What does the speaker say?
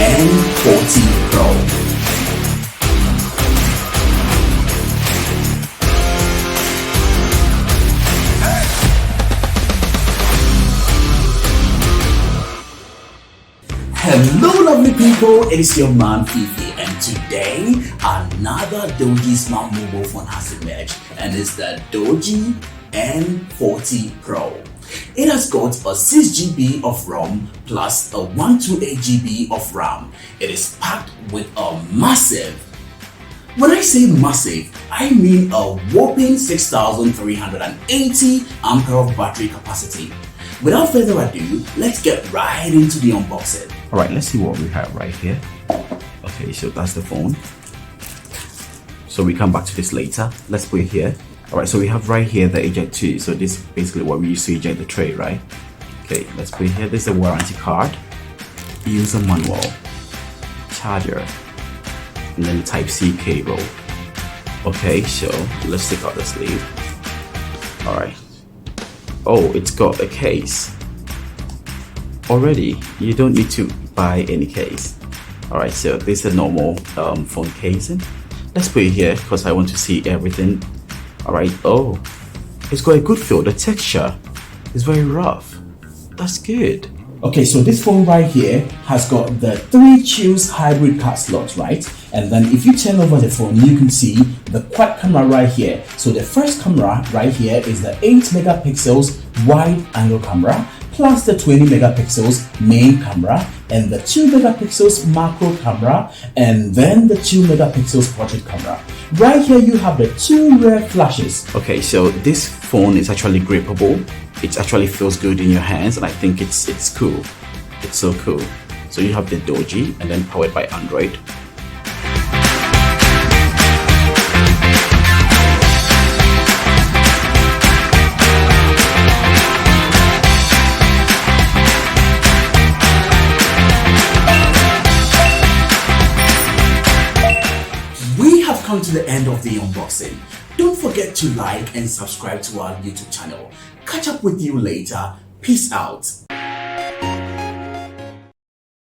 N40 Pro. Hello lovely people, it is your man Fifi, and today another Doogee smart mobile phone has emerged, and it's the Doogee N40 Pro. It has got a 6GB of ROM plus a 128GB of RAM. It is packed with a massive, when I say massive, I mean a whopping 6,380 ampere of battery capacity. Without further ado, let's get right into the unboxing. Alright, let's see what we have right here. Okay, so that's the phone. So we come back to this later. Let's put it here. Alright, so we have right here the eject 2. So this is basically what we use to eject the tray, right? Okay, let's put it here. This is the warranty card, user manual, charger, and then the Type-C cable. Okay, so let's take out the sleeve. Alright. Oh, it's got a case. Already, you don't need to buy any case. Alright, so this is a normal phone casing. Let's put it here because I want to see everything. Alright, oh, it's got a good feel. The texture is very rough. That's good. Okay, so this phone right here has got the 3 choose hybrid card slots, right? And then if you turn over the phone, you can see the quad camera right here. So the first camera right here is the 8 megapixels wide angle camera, plus the 20 megapixels main camera, and the 2 megapixels macro camera, and then the 2 megapixels portrait camera. Right here you have the 2 rear flashes. Okay, so this phone is actually grippable. It actually feels good in your hands, and I think it's cool. It's so cool. So you have the Doogee, and then powered by Android. Come to the end of the unboxing. Don't forget to like and subscribe to our YouTube channel. Catch up with you later. Peace out.